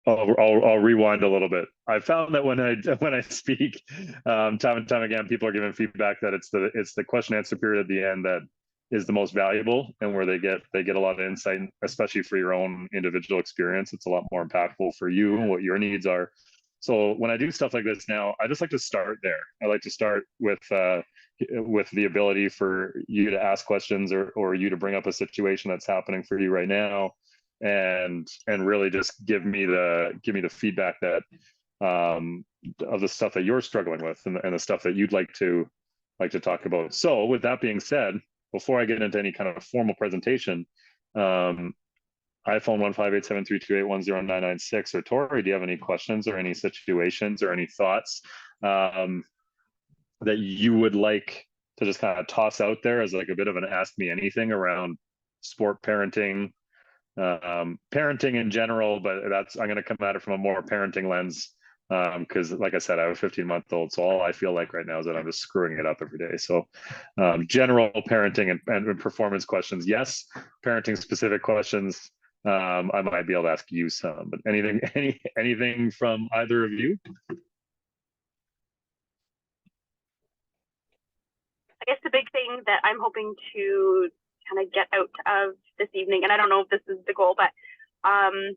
I'll rewind a little bit. I found that when I speak, time and time again, people are giving feedback that it's the question answer period at the end that is the most valuable, and where they get a lot of insight, especially for your own individual experience. It's a lot more impactful for you and what your needs are. So when I do stuff like this now, I just like to start there. I like to start with the ability for you to ask questions, or you to bring up a situation that's happening for you right now, and really just give me the feedback that of the stuff that you're struggling with, and the stuff that you'd like to talk about. So with that being said, before I get into any kind of formal presentation, um, iPhone 1587328109996, or Tori, do you have any questions or any situations or any thoughts that you would like to just kind of toss out there as like a bit of an ask me anything around sport parenting, parenting in general, but that's, I'm going to come at it from a more parenting lens, because like I said, I have a 15-month-old, so all I feel like right now is that I'm just screwing it up every day. So general parenting and performance questions, yes. Parenting specific questions, I might be able to ask you some, but anything from either of you? I guess the big thing that I'm hoping to kind of get out of this evening, and I don't know if this is the goal, but um,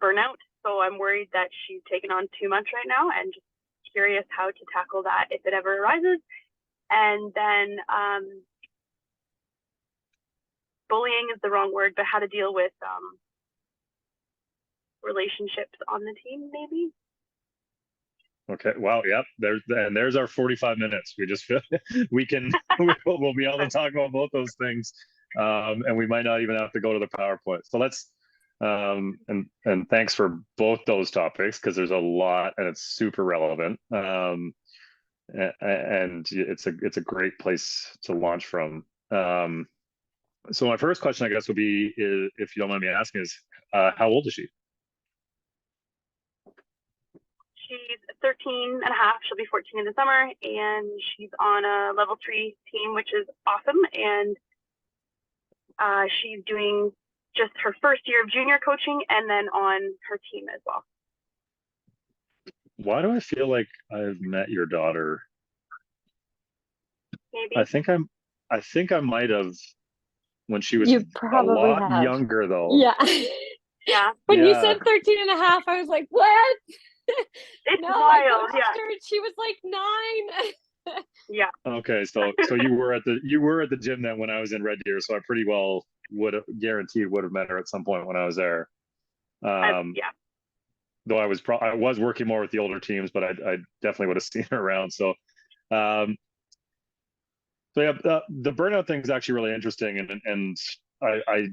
burnout. So I'm worried that she's taken on too much right now, and just curious how to tackle that if it ever arises. And then bullying is the wrong word, but how to deal with relationships on the team, maybe. Okay. Wow. Yep. There's our 45 minutes. We just we can we'll be able to talk about both those things, and we might not even have to go to the PowerPoint. So let's and thanks for both those topics, because there's a lot and it's super relevant. And it's a great place to launch from. So my first question, I guess, would be, if you don't mind me asking, is how old is she? She's 13 and a half. She'll be 14 in the summer, and she's on a level 3 team, which is awesome. And she's doing just her first year of junior coaching, and then on her team as well. Why do I feel like I've met your daughter? Maybe. I think I might have, when she was You a probably lot have. younger though. Yeah. Yeah. When you Yeah. said 13 and a half, I was like, what? It's No, wild. I Yeah. her, she was like 9. Yeah. Okay, so you were at the gym then when I was in Red Deer, so I pretty well would have guaranteed would have met her at some point when I was there. Yeah. Though I was working more with the older teams, but I definitely would have seen her around. So um so yeah, the burnout thing is actually really interesting, and I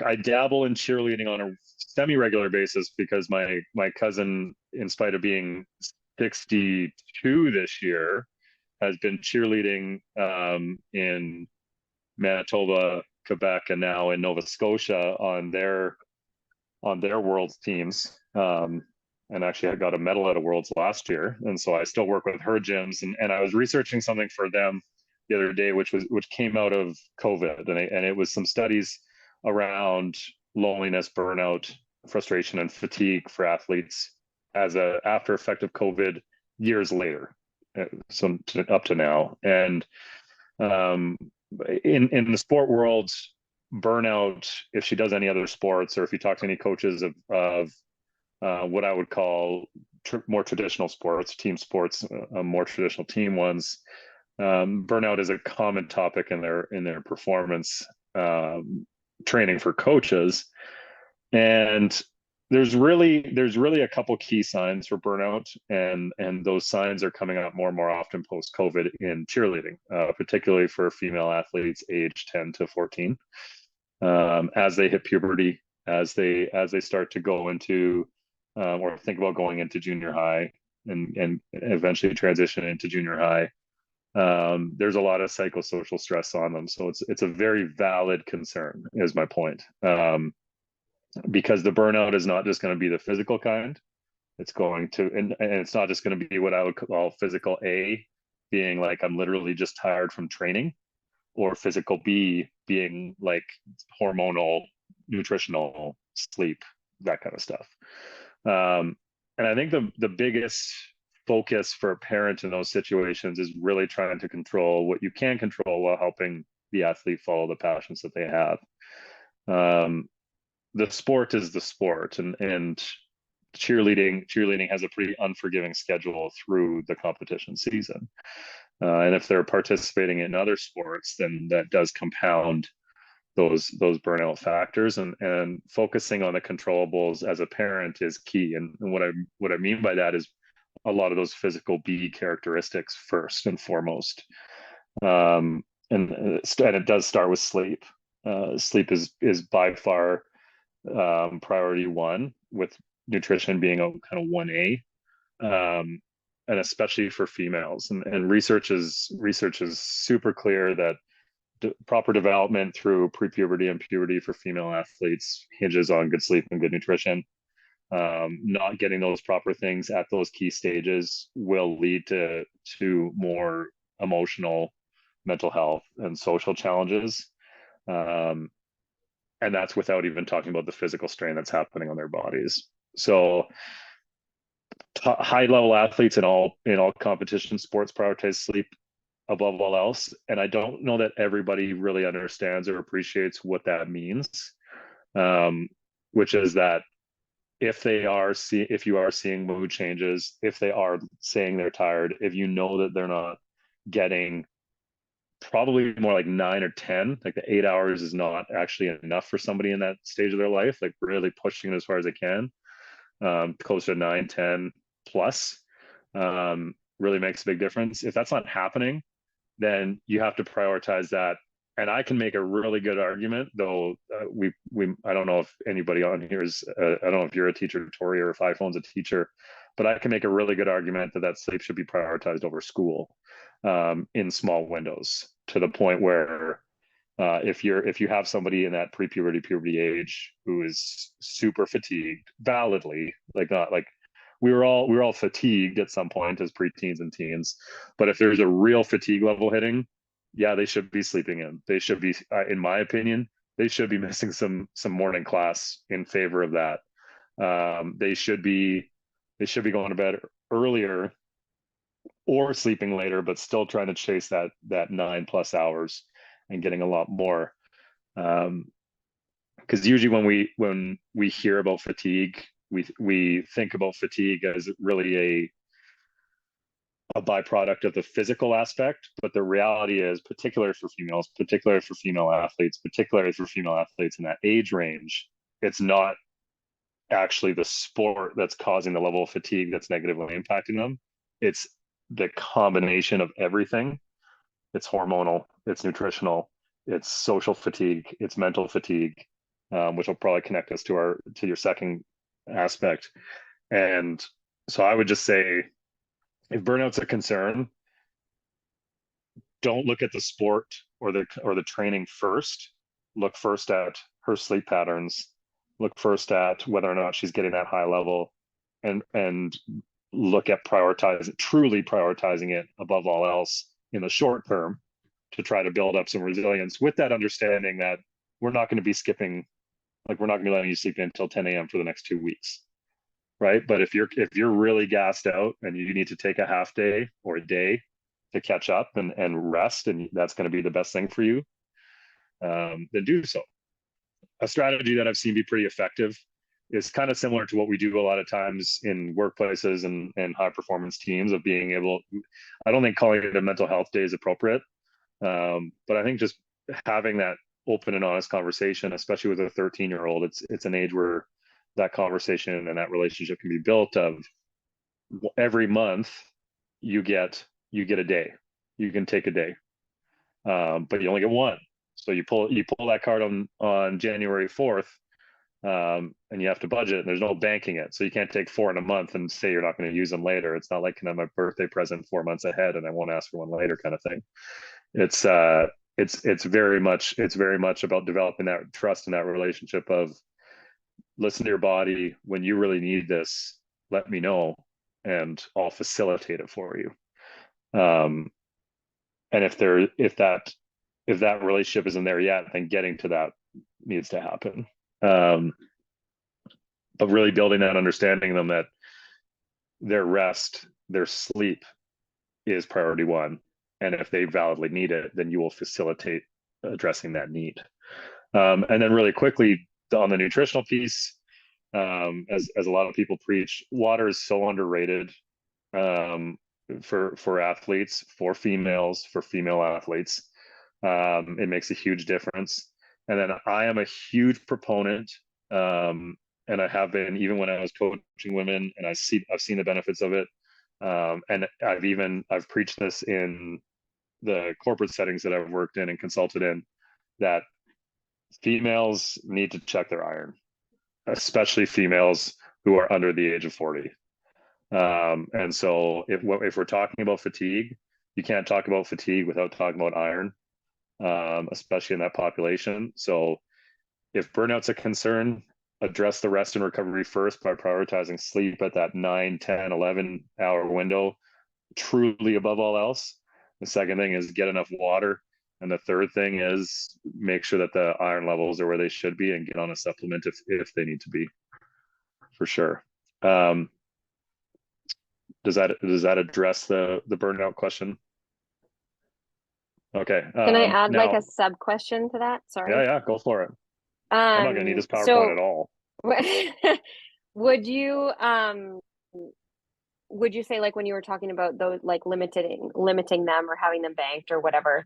I dabble in cheerleading on a semi-regular basis, because my cousin, in spite of being 62 this year, has been cheerleading in Manitoba, Quebec, and now in Nova Scotia on their world's teams. And actually, I got a medal at a world's last year, and so I still work with her gyms. And I was researching something for them the other day, which came out of COVID, and it was some studies around loneliness, burnout, frustration, and fatigue for athletes as a after effect of COVID years later, so up to now. And um, in the sport world, burnout, if she does any other sports, or if you talk to any coaches of what I would call more traditional sports, team sports, more traditional team ones, burnout is a common topic in their performance training for coaches. And there's really a couple key signs for burnout, and those signs are coming up more and more often post COVID in cheerleading, particularly for female athletes aged 10 to 14, as they hit puberty, as they start to go into or think about going into junior high, and eventually transition into junior high. There's a lot of psychosocial stress on them, so it's a very valid concern, is my point. Because the burnout is not just going to be the physical kind. It's going to, and it's not just going to be what I would call physical A, being like I'm literally just tired from training, or physical B being like hormonal, nutritional, sleep, that kind of stuff. And I think the biggest focus for a parent in those situations is really trying to control what you can control while helping the athlete follow the passions that they have. The sport is the sport, and cheerleading has a pretty unforgiving schedule through the competition season. And if they're participating in other sports, then that does compound those burnout factors, and focusing on the controllables as a parent is key. And what I mean by that is a lot of those physical B characteristics first and foremost. And it does start with sleep. Sleep is by far priority one, with nutrition being a kind of 1A, and especially for females. And research is super clear that proper development through pre-puberty and puberty for female athletes hinges on good sleep and good nutrition. Not getting those proper things at those key stages will lead to more emotional, mental health, and social challenges. And that's without even talking about the physical strain that's happening on their bodies. So high level athletes in all competition sports prioritize sleep above all else. And I don't know that everybody really understands or appreciates what that means, which is that if you are seeing mood changes, if they are saying they're tired, if you know that they're not getting probably more like 9 or 10, like the 8 hours is not actually enough for somebody in that stage of their life, like really pushing it as far as they can, closer to 9, 10 plus, really makes a big difference. If that's not happening, then you have to prioritize that. And I can make a really good argument, though. I don't know if anybody on here is. I don't know if you're a teacher, Tori, or if iPhone's a teacher, but I can make a really good argument that sleep should be prioritized over school, in small windows, to the point where if you have somebody in that puberty age who is super fatigued, validly, like not like we were all fatigued at some point as preteens and teens, but if there's a real fatigue level hitting, yeah, they should be sleeping in. They should be, in my opinion, they should be missing some morning class in favor of that. They should be going to bed earlier or sleeping later, but still trying to chase that 9+ hours and getting a lot more. Because usually when we hear about fatigue, we think about fatigue as really a byproduct of the physical aspect, but the reality is, particularly for females, particularly for female athletes in that age range, it's not actually the sport that's causing the level of fatigue that's negatively impacting them. It's the combination of everything. It's hormonal, it's nutritional, it's social fatigue, it's mental fatigue, which will probably connect us to your second aspect. And so I would just say, if burnout's a concern, don't look at the sport or the training first. Look first at her sleep patterns. Look first at whether or not she's getting that high level, and look at truly prioritizing it above all else in the short term, to try to build up some resilience, with that understanding that we're not going to be skipping, like we're not going to be letting you sleep in until 10 a.m. for the next 2 weeks. Right. But if you're really gassed out and you need to take a half day or a day to catch up and rest, and that's going to be the best thing for you, then do so. A strategy that I've seen be pretty effective is kind of similar to what we do a lot of times in workplaces and high performance teams, of being able, I don't think calling it a mental health day is appropriate. But I think just having that open and honest conversation, especially with a 13-year-old, it's an age where that conversation and that relationship can be built. Of every month you get a day, you can take a day, but you only get one. So you pull that card on January 4th, and you have to budget, and there's no banking it. So you can't take 4 in a month and say you're not going to use them later. It's not like, can I have my birthday present 4 months ahead and I won't ask for one later kind of thing. It's very much about developing that trust and that relationship of, listen to your body. When you really need this, let me know, and I'll facilitate it for you. And if that relationship isn't there yet, then getting to that needs to happen. but really building that understanding them that their rest, their sleep is priority one. And if they validly need it, then you will facilitate addressing that need. And then really quickly on the nutritional piece, as a lot of people preach, water is so underrated for athletes, for females, for female athletes. It makes a huge difference. And then I am a huge proponent, and I have been even when I was coaching women, and I've seen the benefits of it. And I've preached this in the corporate settings that I've worked in and consulted in, that females need to check their iron, especially females who are under the age of 40. And so if we're talking about fatigue, you can't talk about fatigue without talking about iron, especially in that population. So if burnout's a concern, address the rest and recovery first by prioritizing sleep at that 9, 10, 11 hour window, truly above all else. The second thing is get enough water. And the third thing is make sure that the iron levels are where they should be and get on a supplement if they need to be, for sure. Does that address the burnout question? Okay. Can I add like a sub question to that? Sorry. Yeah, go for it. I'm not gonna need this PowerPoint at all. Would you say, like, when you were talking about those, like limiting them or having them banked or whatever,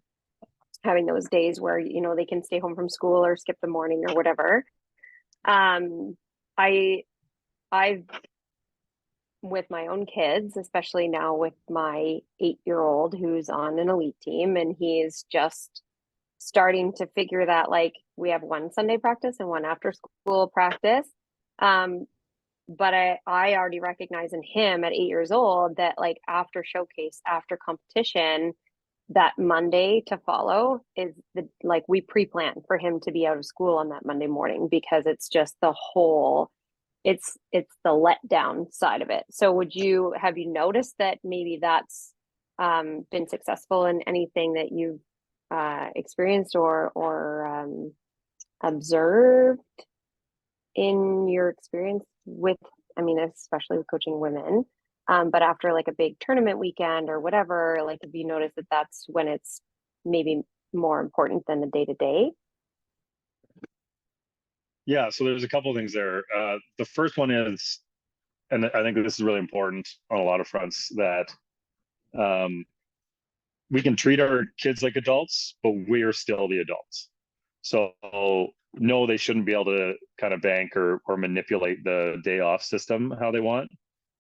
having those days where, you know, they can stay home from school or skip the morning or whatever. I've with my own kids, especially now with my 8-year-old who's on an elite team, and he's just starting to figure that, like, we have one Sunday practice and one after school practice. But I already recognize in him at 8 years old that, like, after showcase, after competition, that Monday to follow is we pre-plan for him to be out of school on that Monday morning, because it's just it's the letdown side of it. So have you noticed that maybe that's been successful in anything that you've experienced or observed in your experience with, I mean, especially with coaching women, but after like a big tournament weekend or whatever, like, have you noticed that that's when it's maybe more important than the day-to-day? Yeah, so there's a couple of things there. The first one is, and I think this is really important on a lot of fronts, that we can treat our kids like adults, but we are still the adults. So no, they shouldn't be able to kind of bank or manipulate the day off system how they want.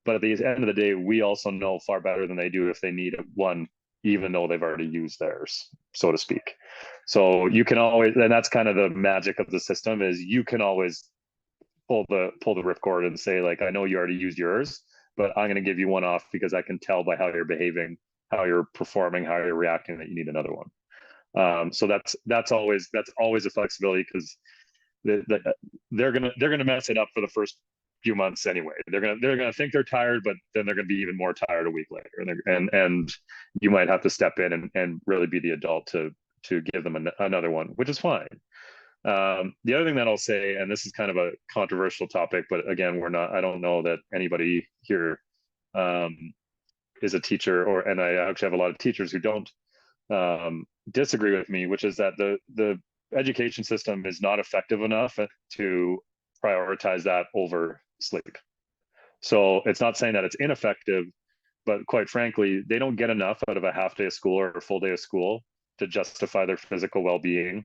But at the end of the day, we also know far better than they do if they need one, even though they've already used theirs, so to speak. So you can always, and that's kind of the magic of the system, is you can always pull the ripcord and say, like, I know you already used yours, but I'm going to give you one off because I can tell by how you're behaving, how you're performing, how you're reacting, that you need another one. So that's always a flexibility, because they're gonna mess it up for the first few months anyway. They're gonna think they're tired, but then they're gonna be even more tired a week later, and you might have to step in and really be the adult to give them another one, which is fine. The other thing that I'll say, and this is kind of a controversial topic, but again, I don't know that anybody here is a teacher, and I actually have a lot of teachers who don't disagree with me, which is that the education system is not effective enough to prioritize that over sleep. So it's not saying that it's ineffective, but quite frankly, they don't get enough out of a half day of school or a full day of school to justify their physical well-being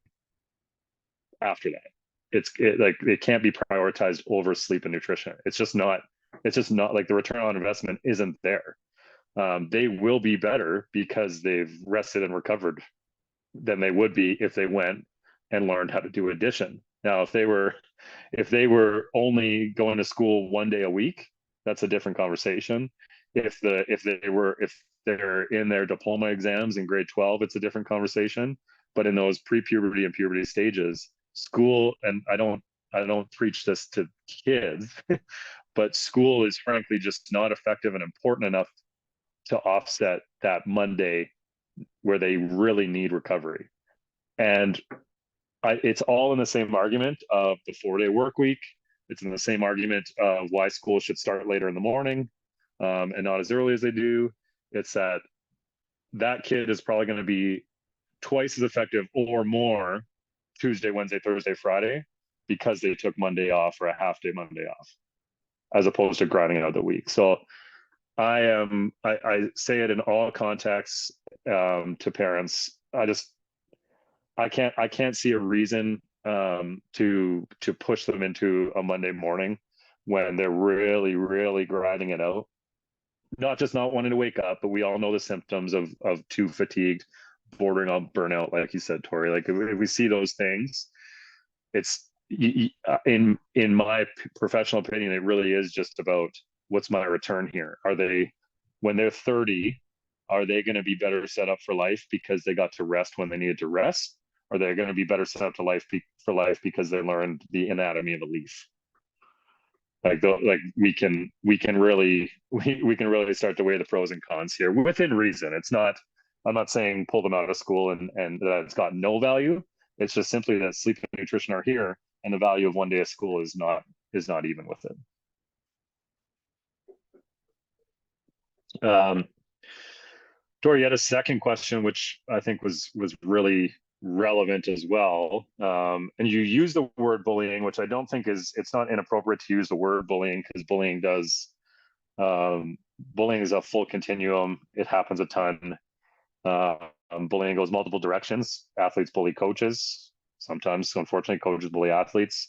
after that. It can't be prioritized over sleep and nutrition. It's just not, like, the return on investment isn't there. They will be better because they've rested and recovered than they would be if they went and learned how to do addition. Now, if they were only going to school one day a week, that's a different conversation. If they're in their diploma exams in grade 12, it's a different conversation. But in those pre-puberty and puberty stages, school, and I don't preach this to kids, but school is frankly just not effective and important enough to offset that Monday where they really need recovery. And it's all in the same argument of the 4-day work week. It's in the same argument of why school should start later in the morning, and not as early as they do. It's that kid is probably going to be twice as effective or more Tuesday, Wednesday, Thursday, Friday, because they took Monday off or a half day Monday off, as opposed to grinding out the week. So I say it in all contexts to parents. I can't see a reason to push them into a Monday morning when they're really grinding it out. Not just not wanting to wake up, but we all know the symptoms of too fatigued, bordering on burnout, like you said, Tori. Like if we see those things, it's in my professional opinion, it really is just about what's my return here. Are they, when they're 30, are they going to be better set up for life because they got to rest when they needed to rest? Or they're going to be better set up to life for life because they learned the anatomy of a leaf? Like we can really start to weigh the pros and cons here within reason. It's not, I'm not saying pull them out of school and that it's got no value. It's just simply that sleep and nutrition are here, and the value of one day of school is not even with it. Tori, you had a second question, which I think was really relevant as well. And you use the word bullying, which I don't think it's not inappropriate to use the word bullying, because bullying is a full continuum. It happens a ton. Bullying goes multiple directions. Athletes bully coaches. Sometimes, unfortunately, coaches bully athletes.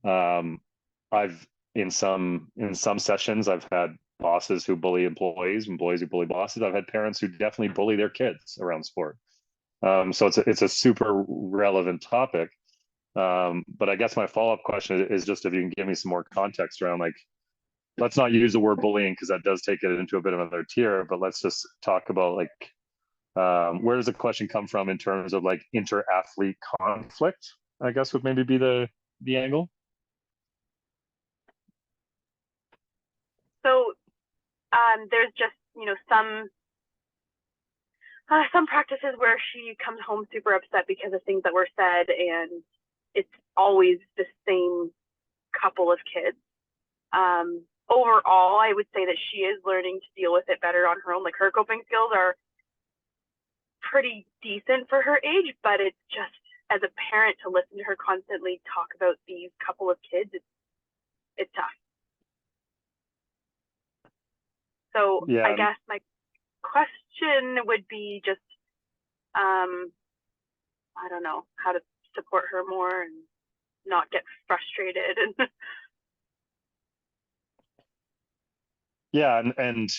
I've in some sessions, I've had bosses who bully employees, employees who bully bosses. I've had parents who definitely bully their kids around sport. So it's a super relevant topic. But I guess my follow-up question is just if you can give me some more context around, like, let's not use the word bullying because that does take it into a bit of another tier, but let's just talk about, like, where does the question come from in terms of like inter-athlete conflict, I guess would maybe be the angle. So there's just, some practices where she comes home super upset because of things that were said, and it's always the same couple of kids. Overall, I would say that she is learning to deal with it better on her own. Like, her coping skills are pretty decent for her age, but it's just, as a parent, to listen to her constantly talk about these couple of kids, it's tough. So yeah. I guess my question would be just, I don't know, how to support her more and not get frustrated. Yeah, and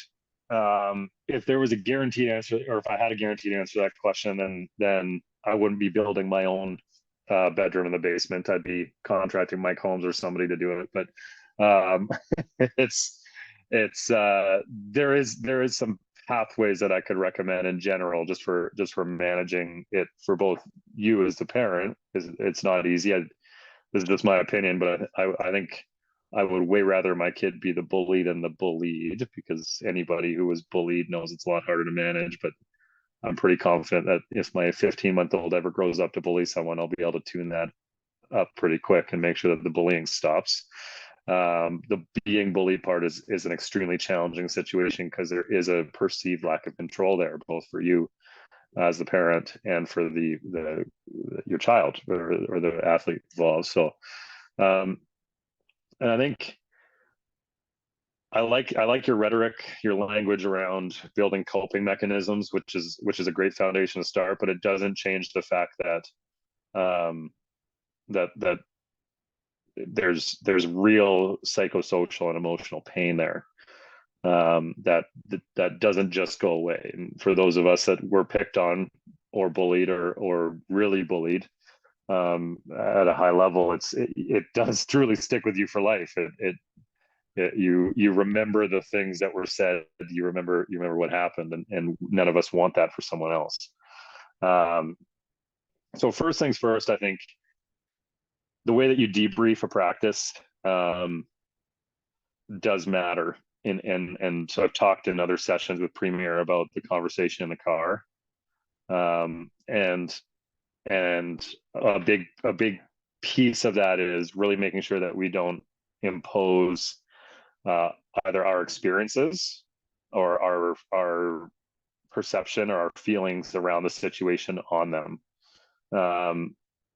if there was a guaranteed answer, or if I had a guaranteed answer to that question, then I wouldn't be building my own bedroom in the basement. I'd be contracting Mike Holmes or somebody to do it. But there is some pathways that I could recommend in general, just for managing it for both you as the parent. It's not easy. This is just my opinion, but I think I would way rather my kid be the bully than the bullied, because anybody who was bullied knows it's a lot harder to manage. But I'm pretty confident that if my 15-month-old ever grows up to bully someone, I'll be able to tune that up pretty quick and make sure that the bullying stops. The being bullied part is an extremely challenging situation, because there is a perceived lack of control there, both for you as the parent and for your child or the athlete involved. So and I think I like your rhetoric, your language around building coping mechanisms, which is a great foundation to start, but it doesn't change the fact that that there's real psychosocial and emotional pain there, that doesn't just go away. And for those of us that were picked on or bullied or really bullied at a high level, it does truly stick with you for life. You remember the things that were said. You remember what happened, and none of us want that for someone else. So first things first, I think the way that you debrief a practice does matter. And so I've talked in other sessions with Premier about the conversation in the car. And And a big piece of that is really making sure that we don't impose either our experiences or our perception or our feelings around the situation on them,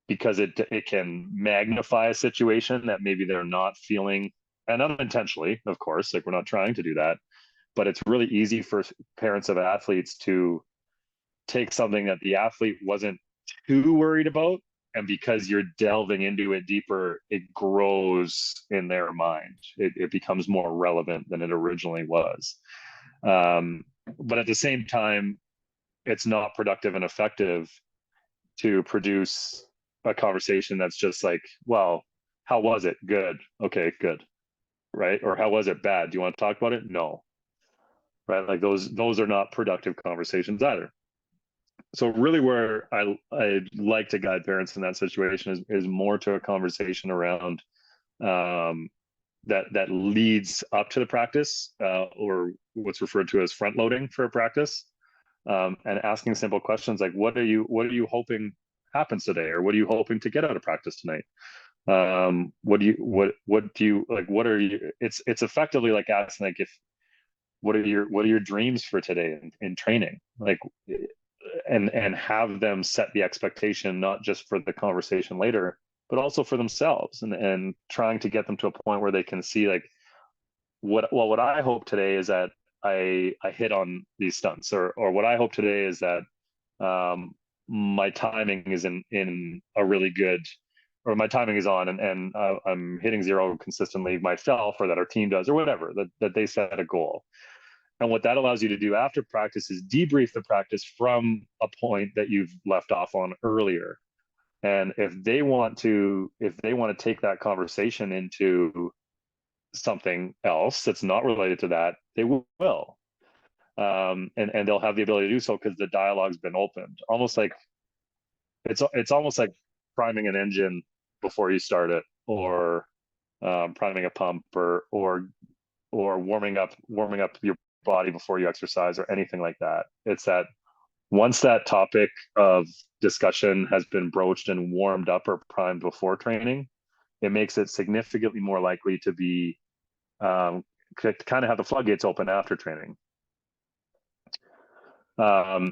because it can magnify a situation that maybe they're not feeling, and unintentionally, of course, like we're not trying to do that, but it's really easy for parents of athletes to take something that the athlete wasn't too worried about, and because you're delving into it deeper, it grows in their mind. It becomes more relevant than it originally was. But at the same time, it's not productive and effective to produce a conversation that's just like, well, how was it? Good. Okay, good. Right. Or how was it? Bad. Do you want to talk about it? No. Right. Like those are not productive conversations either. So really where I like to guide parents in that situation is more to a conversation around that leads up to the practice, or what's referred to as front loading for a practice, and asking simple questions like, what are you hoping happens today, or what are you hoping to get out of practice tonight? What do you like? What are you? It's effectively like asking like, if what are your dreams for today in training, like, and have them set the expectation not just for the conversation later, but also for themselves, and trying to get them to a point where they can see like, what I hope today is that I hit on these stunts, or what I hope today is that my timing is in a really good, or my timing is on, and I'm hitting zero consistently myself, or that our team does, or whatever, that they set a goal. And what that allows you to do after practice is debrief the practice from a point that you've left off on earlier. And if they want to take that conversation into something else that's not related to that, they will. And they'll have the ability to do so because the dialogue's been opened. Almost like it's almost like priming an engine before you start it, or priming a pump, or warming up your body before you exercise, or anything like that. It's that once that topic of discussion has been broached and warmed up or primed before training, it makes it significantly more likely to be to kind of have the floodgates open after training. Now,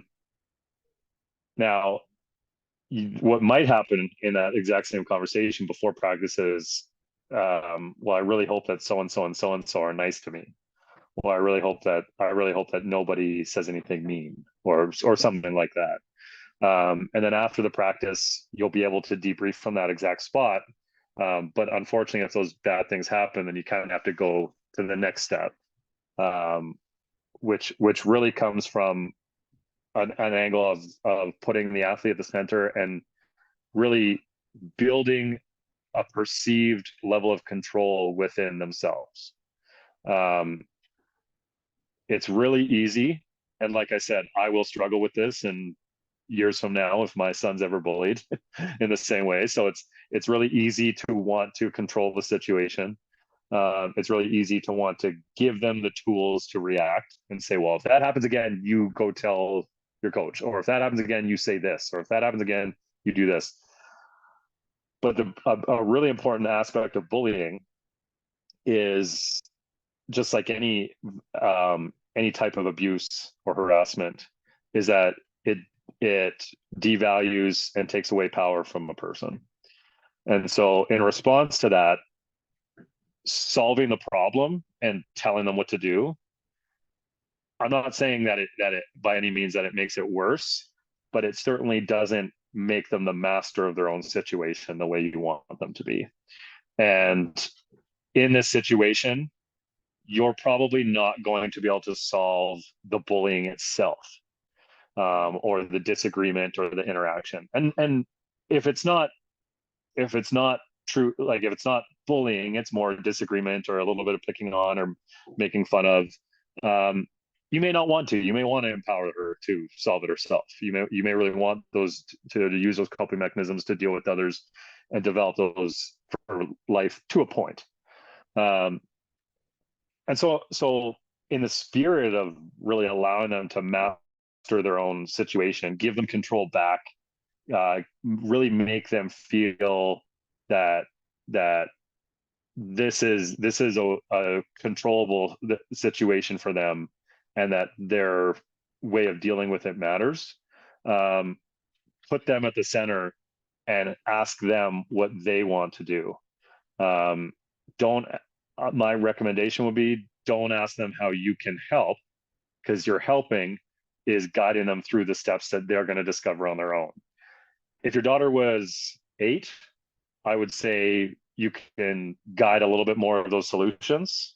what might happen in that exact same conversation before practice is, well, I really hope that so and so and so and so are nice to me. Well, I really hope that nobody says anything mean, or something like that. And then after the practice, you'll be able to debrief from that exact spot. But unfortunately, if those bad things happen, then you kind of have to go to the next step, which really comes from an angle of putting the athlete at the center and really building a perceived level of control within themselves. It's really easy, and like I said, I will struggle with this in years from now if my son's ever bullied in the same way. So it's really easy to want to control the situation. It's really easy to want to give them the tools to react and say, well, if that happens again, you go tell your coach, or if that happens again, you say this, or if that happens again, you do this. But a really important aspect of bullying is, just like any type of abuse or harassment, is that it devalues and takes away power from a person. And so in response to that, solving the problem and telling them what to do, I'm not saying that it by any means that it makes it worse, but it certainly doesn't make them the master of their own situation the way you want them to be. And in this situation, you're probably not going to be able to solve the bullying itself, or the disagreement or the interaction. And if it's not true, like if it's not bullying, it's more disagreement or a little bit of picking on or making fun of. You may not want to. You may want to empower her to solve it herself. You may really want those to use those coping mechanisms to deal with others and develop those for life to a point. And so in the spirit of really allowing them to master their own situation, give them control back, really make them feel that this is a controllable situation for them, and that their way of dealing with it matters. Put them at the center and ask them what they want to do. Don't My recommendation would be, don't ask them how you can help, because your helping is guiding them through the steps that they're going to discover on their own. If your daughter was 8, I would say you can guide a little bit more of those solutions,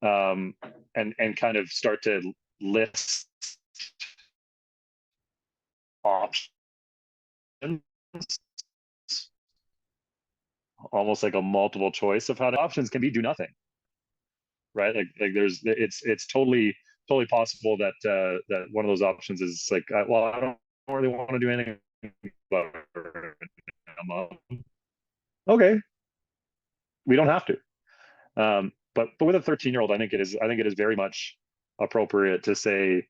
and kind of start to list options, almost like a multiple choice of how the options can be do nothing, right? Like it's totally possible that that one of those options is like, well, I don't really want to do anything about it. Okay, we don't have to. But with a 13-year-old, I think it is very much appropriate to say,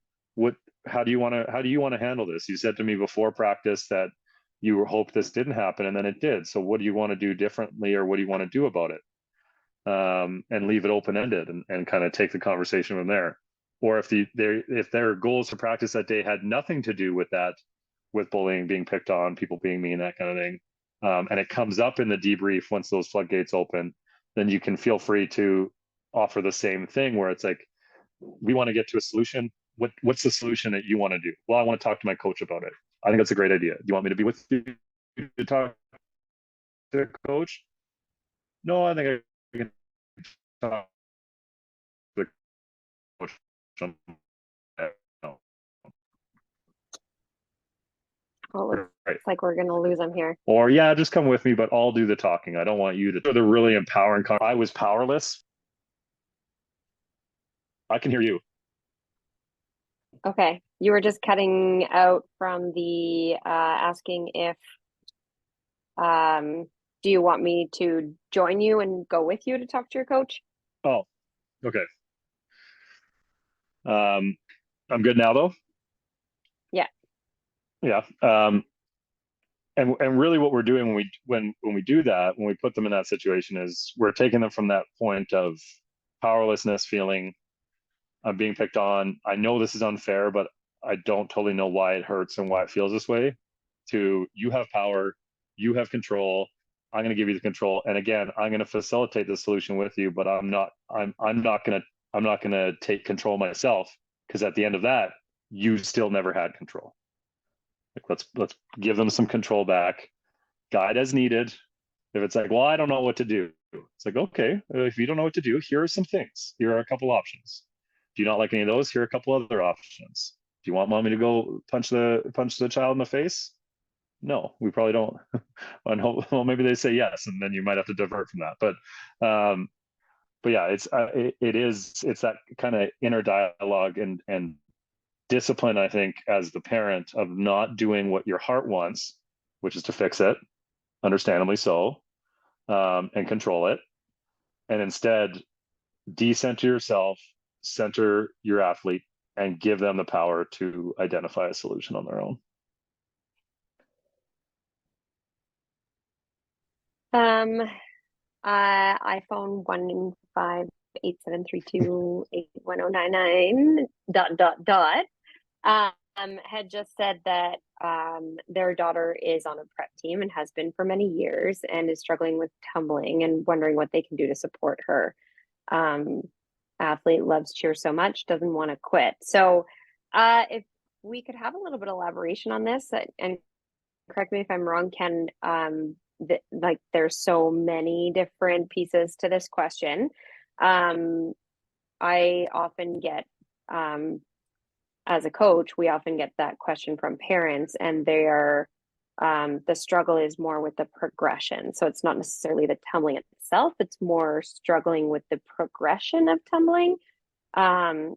how do you want to handle this? You said to me before practice that you hope this didn't happen, and then it did. So what do you want to do differently, or what do you want to do about it? And leave it open-ended, and kind of take the conversation from there. Or if their goals for practice that day had nothing to do with that, with bullying, being picked on, people being mean, that kind of thing, and it comes up in the debrief once those floodgates open, then you can feel free to offer the same thing, where it's like, we want to get to a solution. What's the solution that you want to do? Well, I want to talk to my coach about it. I think that's a great idea. Do you want me to be with you to talk to the coach? No, I think I can talk to the coach. No. Oh, Right. it's like we're gonna lose him here. Or, yeah, just come with me, but I'll do the talking. I don't want you to. So they're really empowering. I was powerless. I can hear you. Okay, you were just cutting out from the asking if do you want me to join you and go with you to talk to your coach? Oh, okay. I'm good now, though. Yeah. Yeah. And really what we're doing when we do that, when we put them in that situation, is we're taking them from that point of powerlessness, feeling I'm being picked on, I know this is unfair, but I don't totally know why it hurts and why it feels this way, to, you have power, you have control, I'm going to give you the control, and again, I'm going to facilitate the solution with you, but I'm not going to take control myself, because at the end of that, you still never had control. Like, let's give them some control back, guide as needed. If it's like, well, I don't know what to do, it's like, okay, if you don't know what to do, here are some things. Here are a couple options. Do you not like any of those? Here are a couple other options. Do you want mommy to go punch the child in the face? No, we probably don't. And hope, well, maybe they say yes, and then you might have to divert from that. But yeah, it's that kind of inner dialogue and discipline, I think, as the parent, of not doing what your heart wants, which is to fix it, understandably so, and control it, and instead decenter yourself, center your athlete, and give them the power to identify a solution on their own. iPhone 15873281099 ... had just said that their daughter is on a prep team and has been for many years, and is struggling with tumbling and wondering what they can do to support her. Athlete loves cheer so much, doesn't want to quit. So if we could have a little bit of elaboration on this, and correct me if I'm wrong, Ken, like, there's so many different pieces to this question. I often get, as a coach, we often get that question from parents, and they are, the struggle is more with the progression. So it's not necessarily the tumbling itself, it's more struggling with the progression of tumbling.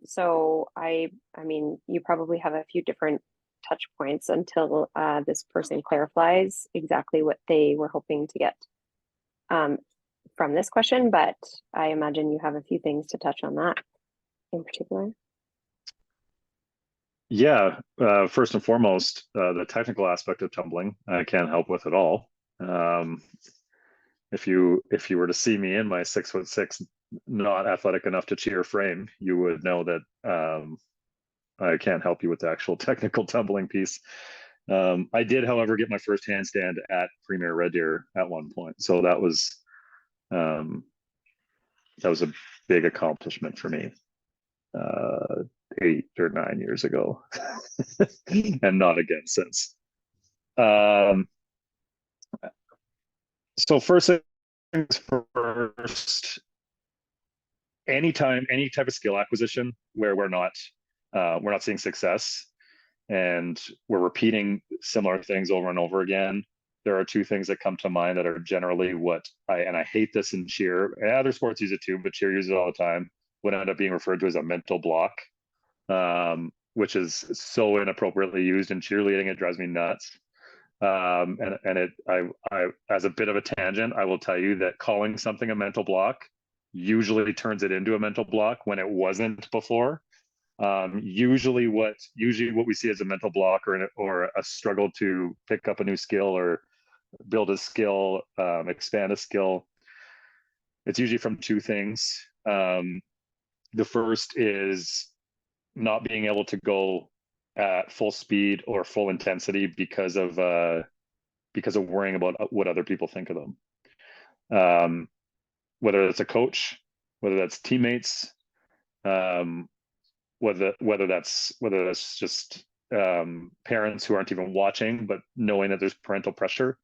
So I mean, you probably have a few different touch points until this person clarifies exactly what they were hoping to get from this question, but I imagine you have a few things to touch on that in particular. Yeah, first and foremost, the technical aspect of tumbling, I can't help with at all. Um, if you were to see me in my 6'6", not athletic enough to cheer frame, you would know that I can't help you with the actual technical tumbling piece. I did, however, get my first handstand at Premier Red Deer at one point, so um, that was a big accomplishment for me. 8 or 9 years ago, and not again since. Um, so first things first, anytime, any type of skill acquisition where we're not seeing success and we're repeating similar things over and over again, there are two things that come to mind that are generally what I hate this in cheer, and other sports use it too, but cheer uses it all the time, would end up being referred to as a mental block, which is so inappropriately used in cheerleading. It drives me nuts. And I, as a bit of a tangent, I will tell you that calling something a mental block usually turns it into a mental block when it wasn't before. Usually what we see as a mental block or a struggle to pick up a new skill or build a skill, expand a skill, it's usually from two things. The first is not being able to go at full speed or full intensity because of worrying about what other people think of them. Whether that's a coach, whether that's teammates, whether that's just parents who aren't even watching, but knowing that there's parental pressure.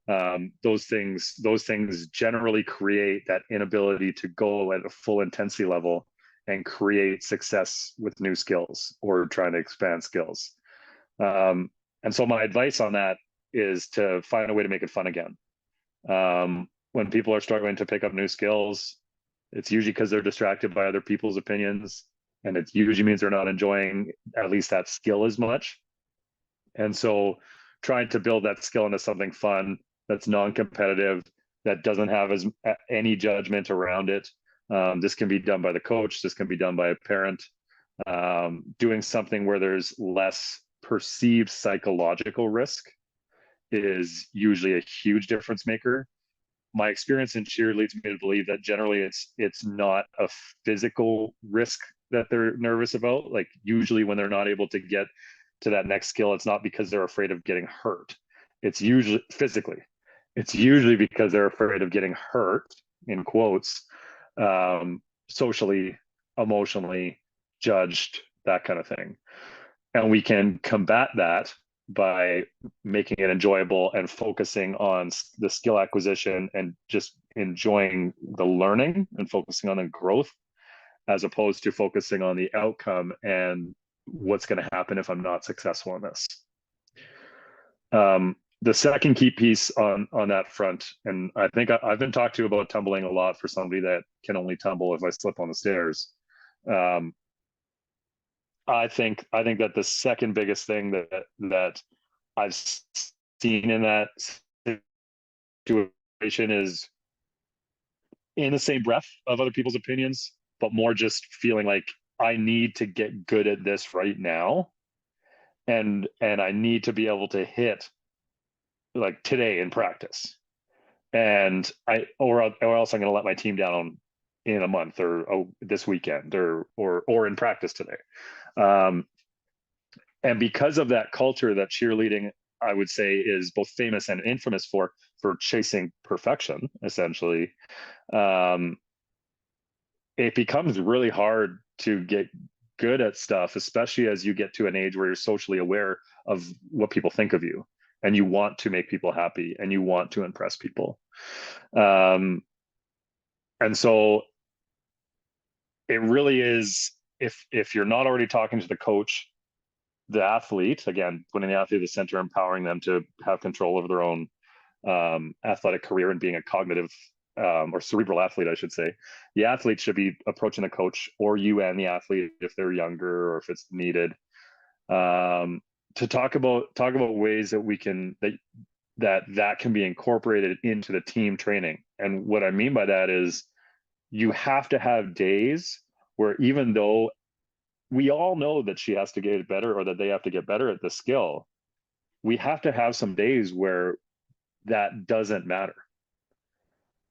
Those things generally create that inability to go at a full intensity level and create success with new skills or trying to expand skills. And so my advice on that is to find a way to make it fun again. When people are struggling to pick up new skills, it's usually because they're distracted by other people's opinions, and it usually means they're not enjoying at least that skill as much. And so trying to build that skill into something fun that's non-competitive, that doesn't have any judgment around it. This can be done by the coach. This can be done by a parent. Doing something where there's less perceived psychological risk is usually a huge difference maker. My experience in cheer leads me to believe that generally it's not a physical risk that they're nervous about. Like usually when they're not able to get to that next skill, it's not because they're afraid of getting hurt. It's usually physically. It's usually because they're afraid of getting hurt, in quotes, socially, emotionally, judged, that kind of thing. And we can combat that by making it enjoyable and focusing on the skill acquisition and just enjoying the learning and focusing on the growth, as opposed to focusing on the outcome and what's going to happen if I'm not successful in this. The second key piece on that front, and I think I've been talked to about tumbling a lot for somebody that can only tumble if I slip on the stairs. I think that the second biggest thing that I've seen in that situation is in the same breath of other people's opinions, but more just feeling like I need to get good at this right now, and I need to be able to hit like today in practice, and or else I'm going to let my team down in a month or this weekend or in practice today. And because of that culture that cheerleading, I would say, is both famous and infamous for chasing perfection, essentially, it becomes really hard to get good at stuff, especially as you get to an age where you're socially aware of what people think of you, and you want to make people happy and you want to impress people. And so it really is, if you're not already talking to the coach, the athlete, again, putting the athlete at the center, empowering them to have control over their own athletic career and being a cognitive or cerebral athlete, I should say. The athlete should be approaching the coach, or you and the athlete if they're younger or if it's needed, to talk about ways that we can that can be incorporated into the team training. And what I mean by that is you have to have days where, even though we all know that she has to get better, or that they have to get better at the skill. We have to have some days where that doesn't matter.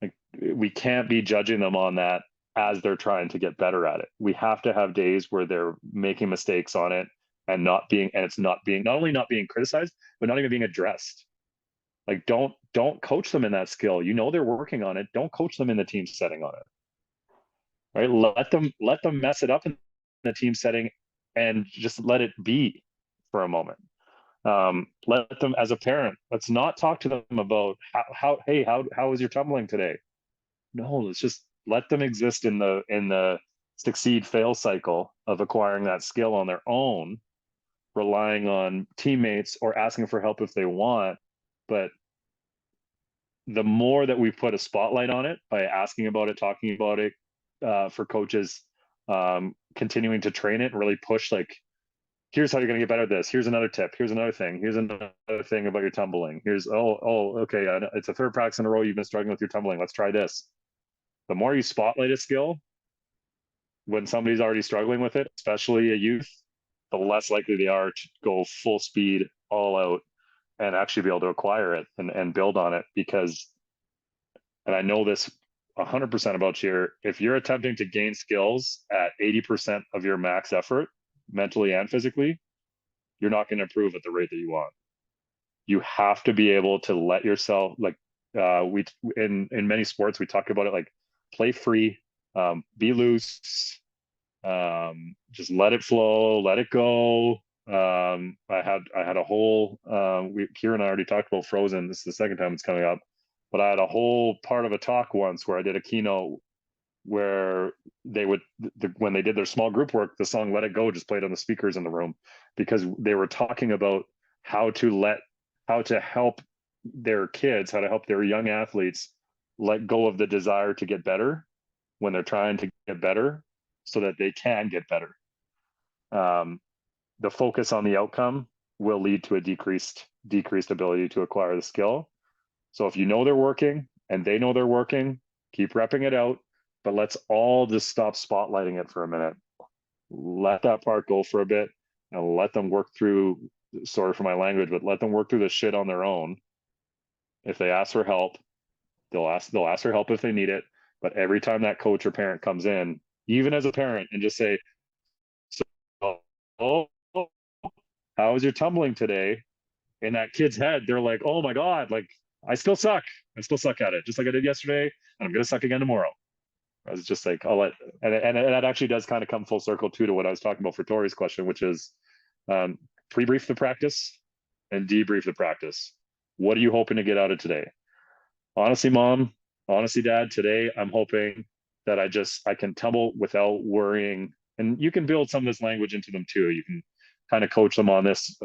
Like, we can't be judging them on that as they're trying to get better at it. We have to have days where they're making mistakes on it, and it's not only not being criticized, but not even being addressed. Like, don't coach them in that skill. You know, they're working on it. Don't coach them in the team setting on it. Right? Let them mess it up in the team setting, and just let it be for a moment. Let them, as a parent, let's not talk to them about how was your tumbling today? No, let's just let them exist in the succeed fail cycle of acquiring that skill on their own, relying on teammates or asking for help if they want. But the more that we put a spotlight on it by asking about it, talking about it, for coaches, continuing to train it and really push, like, here's how you're going to get better at this. Here's another tip. Here's another thing. Here's another thing about your tumbling. Here's, okay, it's a third practice in a row you've been struggling with your tumbling. Let's try this. The more you spotlight a skill when somebody's already struggling with it, especially a youth, the less likely they are to go full speed, all out, and actually be able to acquire it and build on it. Because, and I know this 100% about cheer, if you're attempting to gain skills at 80% of your max effort, mentally and physically, you're not going to improve at the rate that you want. You have to be able to let yourself, like, we in many sports we talk about it, like, play free, be loose, just let it flow, let it go. I had a whole, Kieran and I already talked about Frozen. This is the second time it's coming up, but I had a whole part of a talk once where I did a keynote where they would, when they did their small group work, the song Let It Go just played on the speakers in the room, because they were talking about how to help their kids, how to help their young athletes let go of the desire to get better when they're trying to get better, so that they can get better. The focus on the outcome will lead to a decreased ability to acquire the skill. So if you know they're working and they know they're working, keep repping it out, but let's all just stop spotlighting it for a minute. Let that part go for a bit, and let them work through, sorry for my language, but let them work through the shit on their own. If they ask for help, they'll ask for help if they need it. But every time that coach or parent comes in, even as a parent, and just say, so, oh, how was your tumbling today? In that kid's head, they're like, oh my God, like, I still suck at it, just like I did yesterday, and I'm gonna suck again tomorrow. I was just like, I'll let, and that actually does kind of come full circle too to what I was talking about for Tori's question, which is, pre-brief the practice and debrief the practice. What are you hoping to get out of today? Honestly, mom, honestly, dad, today I'm hoping that I can tumble without worrying. And you can build some of this language into them too. You can kind of coach them on this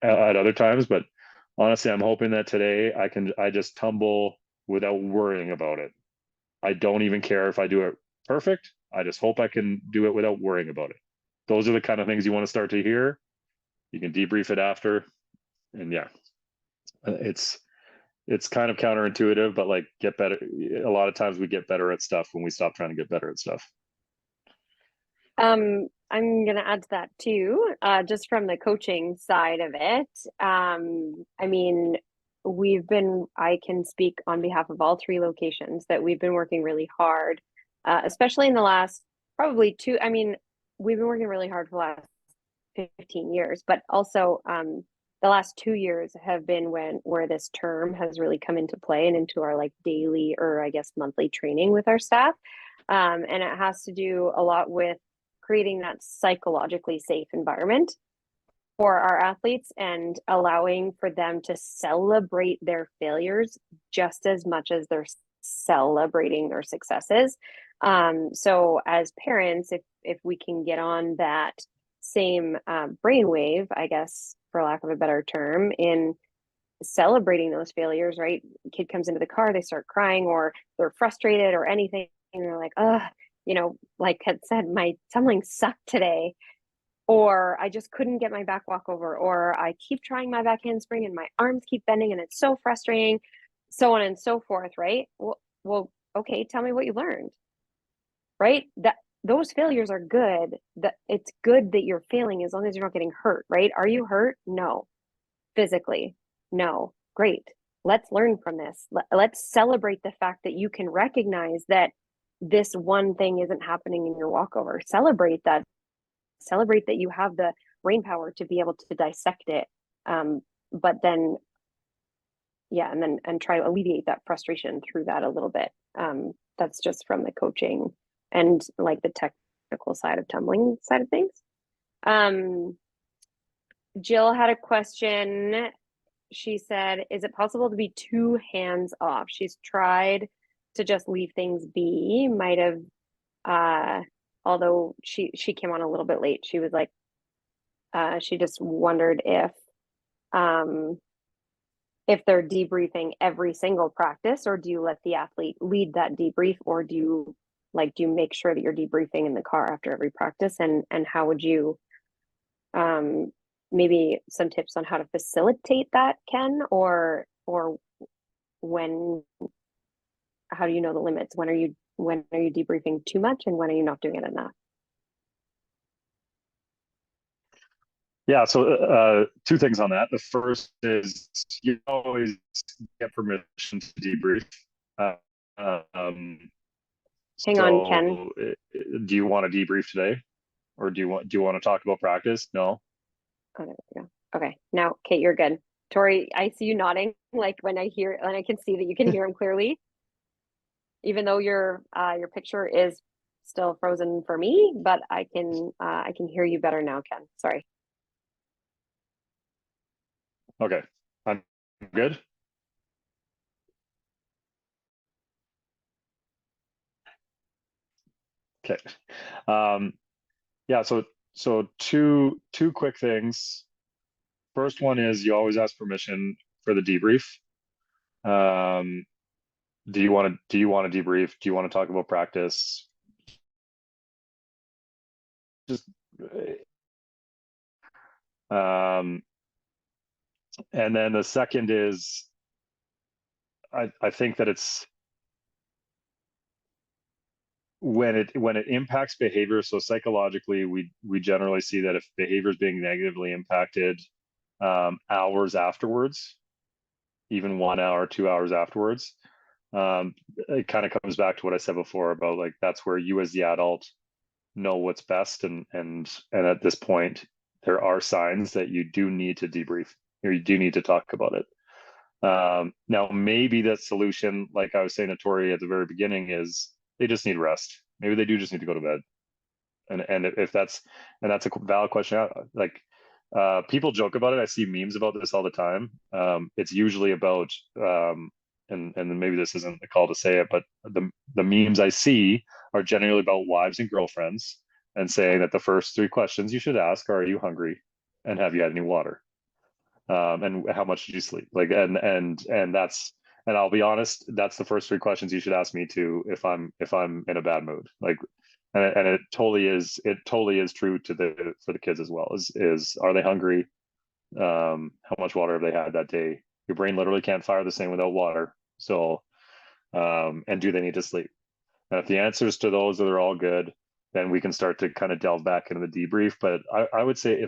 at other times, but honestly, I'm hoping that today I just tumble without worrying about it. I don't even care if I do it perfect. I just hope I can do it without worrying about it. Those are the kind of things you want to start to hear. You can debrief it after. And yeah, it's kind of counterintuitive, but like, get better. A lot of times we get better at stuff when we stop trying to get better at stuff. I'm going to add to that too, just from the coaching side of it. I mean, I can speak on behalf of all three locations that we've been working really hard, especially in the last probably we've been working really hard for the last 15 years, but also the last 2 years have been where this term has really come into play and into our like daily, or I guess monthly, training with our staff. And it has to do a lot with creating that psychologically safe environment for our athletes and allowing for them to celebrate their failures just as much as they're celebrating their successes. So as parents, if we can get on that same brainwave, I guess, for lack of a better term, in celebrating those failures, right? Kid comes into the car, they start crying, or they're frustrated or anything, and they're like, like Kat said, my tumbling sucked today, or I just couldn't get my back walk over, or I keep trying my back handspring and my arms keep bending and it's so frustrating, so on and so forth, right? Well, okay, tell me what you learned, right? those failures are good. That it's good that you're failing as long as you're not getting hurt, right? Are you hurt? No. Physically? No. Great. Let's learn from this. Let's celebrate the fact that you can recognize that this one thing isn't happening in your walkover. Celebrate that. Celebrate that you have the brain power to be able to dissect it. But then, yeah, and try to alleviate that frustration through that a little bit. That's just from the coaching and like the technical side of tumbling side of things. Jill had a question. She said, is it possible to be too hands off? She's tried to just leave things be, might have, although she came on a little bit late. She was like, she just wondered if they're debriefing every single practice, or do you let the athlete lead that debrief, or do you make sure that you're debriefing in the car after every practice? And how would you, maybe some tips on how to facilitate that, Ken, or when, how do you know the limits? When are you debriefing too much, and when are you not doing it enough? Yeah, so two things on that. The first is you always get permission to debrief. Hang on, Ken. Do you want to debrief today, or do you want to talk about practice? No. Oh, there we go. Okay, now, Kate, you're good. Tori, I see you nodding, like when I can see that you can hear him clearly, even though your picture is still frozen for me, but I can hear you better now, Ken. Sorry. Okay, I'm good. Okay. Yeah, so two quick things. First one is you always ask permission for the debrief. Do you want to debrief? Do you want to talk about practice? Just and then the second is I think that it's when it impacts behavior. So psychologically, we generally see that if behavior is being negatively impacted hours afterwards, even 1 hour, 2 hours afterwards, it kind of comes back to what I said before about like that's where you as the adult know what's best, and at this point there are signs that you do need to debrief, or you do need to talk about it. Now maybe the solution, like I was saying to Tori at the very beginning, is they just need rest. Maybe they do just need to go to bed. And if that's a valid question, like people joke about it. I see memes about this all the time. It's usually about and maybe this isn't the call to say it, but the memes I see are generally about wives and girlfriends, and saying that the first three questions you should ask are you hungry, and have you had any water, and how much did you sleep? Like, and that's, and I'll be honest, that's the first three questions you should ask me too if I'm in a bad mood. Like, and it totally is true for the kids as well. Is are they hungry? How much water have they had that day? Your brain literally can't fire the same without water. So, and do they need to sleep? And if the answers to those are all good, then we can start to kind of delve back into the debrief. But I would say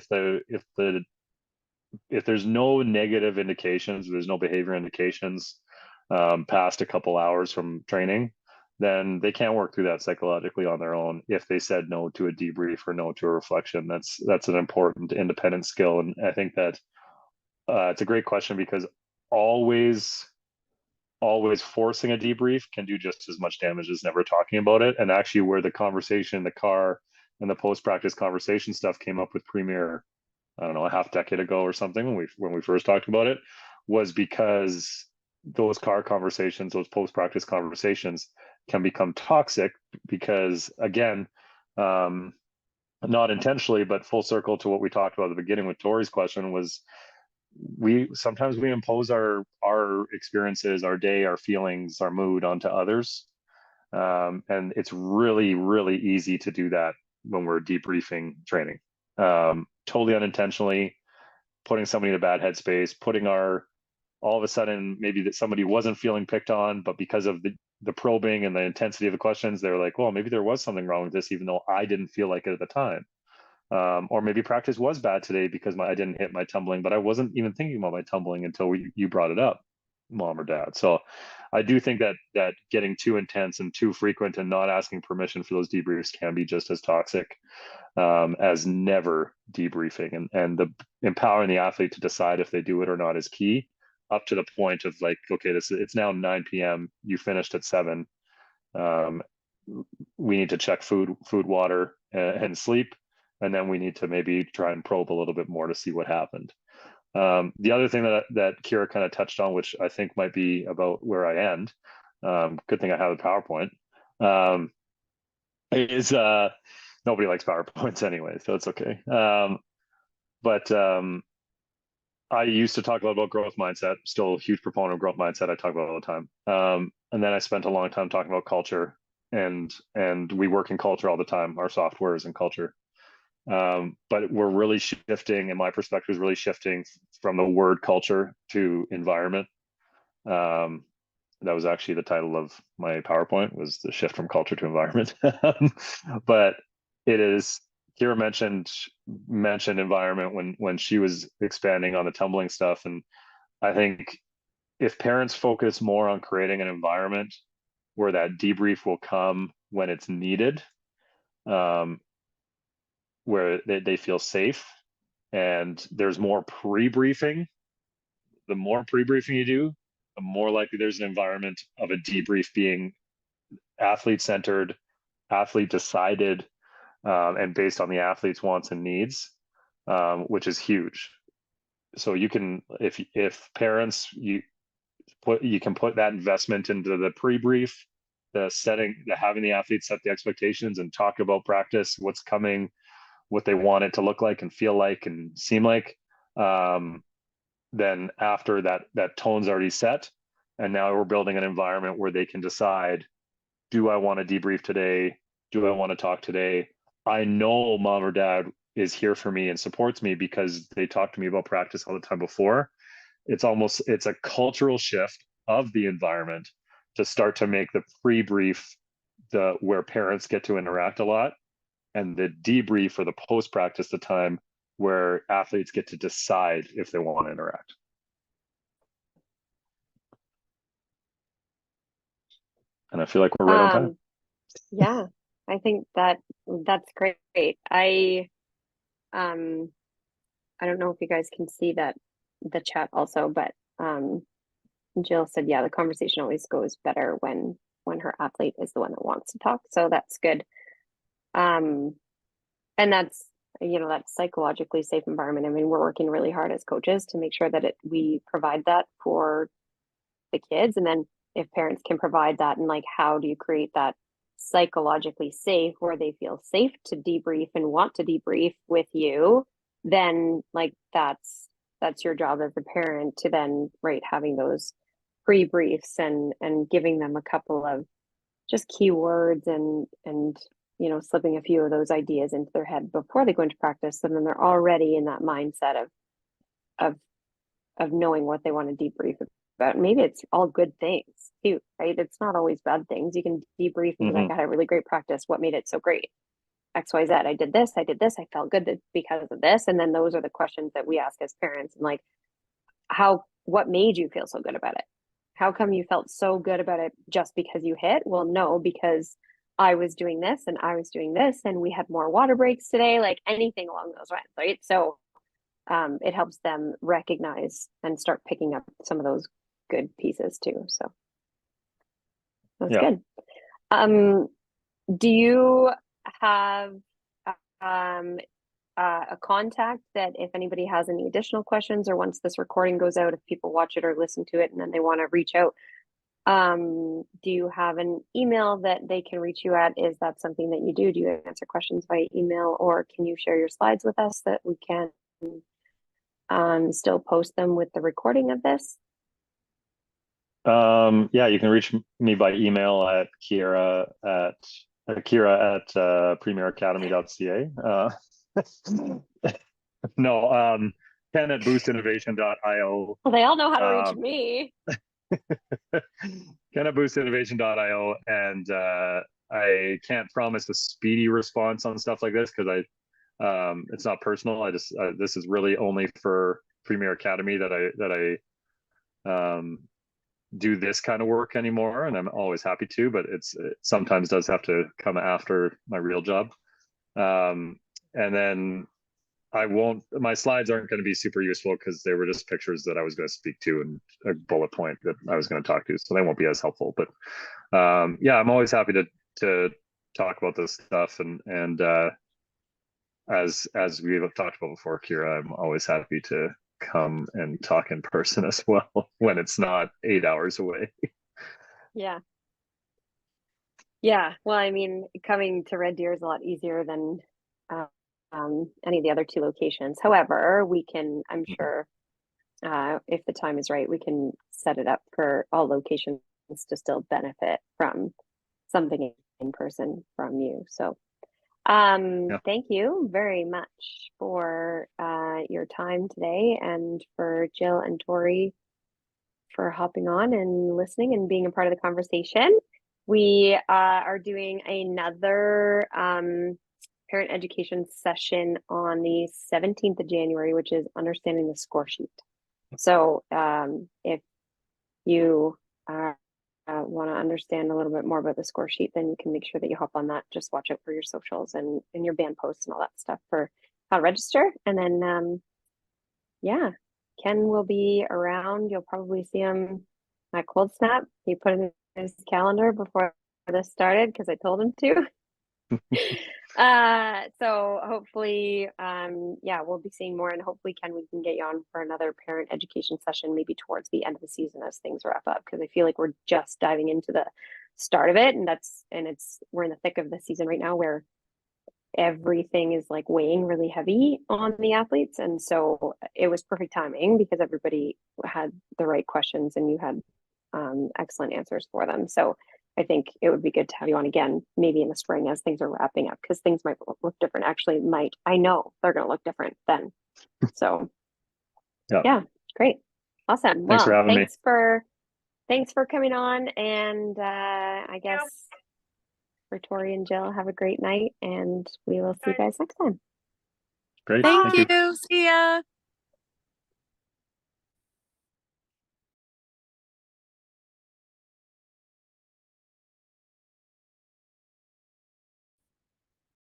if there's no negative indications, there's no behavior indications past a couple hours from training, then they can't work through that psychologically on their own. If they said no to a debrief or no to a reflection, that's an important independent skill. And I think that it's a great question, because always forcing a debrief can do just as much damage as never talking about it. And actually, where the conversation in the car and the post-practice conversation stuff came up with Premier, I don't know, a half decade ago or something, when we first talked about it, was because those car conversations, those post-practice conversations can become toxic, because again, not intentionally, but full circle to what we talked about at the beginning with Tori's question, was we sometimes impose our experiences, our day, our feelings, our mood onto others. And it's really, really easy to do that when we're debriefing training. Totally unintentionally putting somebody in a bad headspace, putting all of a sudden, maybe that somebody wasn't feeling picked on, but because of the probing and the intensity of the questions, they're like, well, maybe there was something wrong with this, even though I didn't feel like it at the time. Or maybe practice was bad today because I didn't hit my tumbling, but I wasn't even thinking about my tumbling until you brought it up, mom or dad. So I do think that getting too intense and too frequent and not asking permission for those debriefs can be just as toxic as never debriefing. And the empowering the athlete to decide if they do it or not is key, up to the point of like, okay, it's now 9 p.m. You finished at 7. We need to check food, water, and sleep. And then we need to maybe try and probe a little bit more to see what happened. The other thing that Kira kind of touched on, which I think might be about where I end, good thing I have a PowerPoint, is nobody likes PowerPoints anyway, so it's okay. But I used to talk a lot about growth mindset, still a huge proponent of growth mindset. I talk about it all the time. And then I spent a long time talking about culture, and we work in culture all the time. Our software is in culture. But we're really shifting, in my perspective, is really shifting from the word culture to environment. That was actually the title of my PowerPoint, was the shift from culture to environment. But it is, Kira mentioned environment when she was expanding on the tumbling stuff. And I think if parents focus more on creating an environment where that debrief will come when it's needed, where they feel safe, and there's more pre-briefing. The more pre-briefing you do, the more likely there's an environment of a debrief being athlete-centered, athlete-decided, and based on the athlete's wants and needs, which is huge. So you can, if parents, you can put that investment into the pre-brief, the having the athletes set the expectations and talk about practice, what's coming, what they want it to look like and feel like and seem like. Then after that tone's already set, and now we're building an environment where they can decide, do I want to debrief today? Do I want to talk today? I know mom or dad is here for me and supports me because they talk to me about practice all the time before. It's a cultural shift of the environment to start to make the pre-brief where parents get to interact a lot, and the debrief or the post-practice the time where athletes get to decide if they want to interact. And I feel like we're right on time. Yeah, I think that's great. I don't know if you guys can see the chat also, but Jill said, yeah, the conversation always goes better when her athlete is the one that wants to talk. So that's good. And that's psychologically safe environment. I mean, we're working really hard as coaches to make sure that we provide that for the kids. And then if parents can provide that, and like, how do you create that psychologically safe where they feel safe to debrief and want to debrief with you, then like that's your job as a parent to then, right, having those pre-briefs and giving them a couple of just keywords and slipping a few of those ideas into their head before they go into practice, and then they're already in that mindset of knowing what they want to debrief about. Maybe it's all good things too, right? It's not always bad things. You can debrief and be like, I had a really great practice. What made it so great? XYZ. I did this. I felt good because of this. And then those are the questions that we ask as parents. And like, what made you feel so good about it? How come you felt so good about it just because you hit? Well, no, because I was doing this and I was doing this and we had more water breaks today, like anything along those lines, right? So it helps them recognize and start picking up some of those good pieces too. So that's good. Do you have a contact that if anybody has any additional questions, or once this recording goes out, if people watch it or listen to it and then they want to reach out, do you have an email that they can reach you at? Is that something that you do? Do you answer questions by email, or can you share your slides with us that we can still post them with the recording of this? Yeah, you can reach me by email at Kira at premieracademy.ca. No, Ken at boostinnovation.io. Well, they all know how to reach me. Cannaboostinnovation.io, and I can't promise a speedy response on stuff like this because it's not personal. I just this is really only for Premier Academy that I do this kind of work anymore, and I'm always happy to, but it sometimes does have to come after my real job. And then my slides aren't going to be super useful because they were just pictures that I was going to speak to and a bullet point that I was going to talk to, so they won't be as helpful. But yeah, I'm always happy to talk about this stuff, and as we've talked about before, Kira, I'm always happy to come and talk in person as well when it's not 8 hours away. Yeah. Well, I mean, coming to Red Deer is a lot easier than any of the other 2 locations. However, we can, I'm sure, if the time is right, we can set it up for all locations to still benefit from something in person from you. So thank you very much for your time today, and for Jill and Tori for hopping on and listening and being a part of the conversation. We are doing another parent education session on the 17th of January, which is understanding the score sheet. So if you want to understand a little bit more about the score sheet, then you can make sure that you hop on that. Just watch out for your socials and your band posts and all that stuff for how to register. And then, yeah, Ken will be around. You'll probably see him at Cold Snap. He put in his calendar before this started because I told him to. So hopefully, yeah, we'll be seeing more, and hopefully, Ken, we can get you on for another parent education session, maybe towards the end of the season as things wrap up, because I feel like we're just diving into the start of it, and we're in the thick of the season right now where everything is like weighing really heavy on the athletes. And so it was perfect timing because everybody had the right questions and you had excellent answers for them. So I think it would be good to have you on again, maybe in the spring as things are wrapping up, because things might look different. Actually, I know they're going to look different then. So yeah, great. Awesome. Thanks for having me. Thanks for coming on. And I guess for Tori and Jill, have a great night, and we will see you guys next time. Great. Thank you. See ya.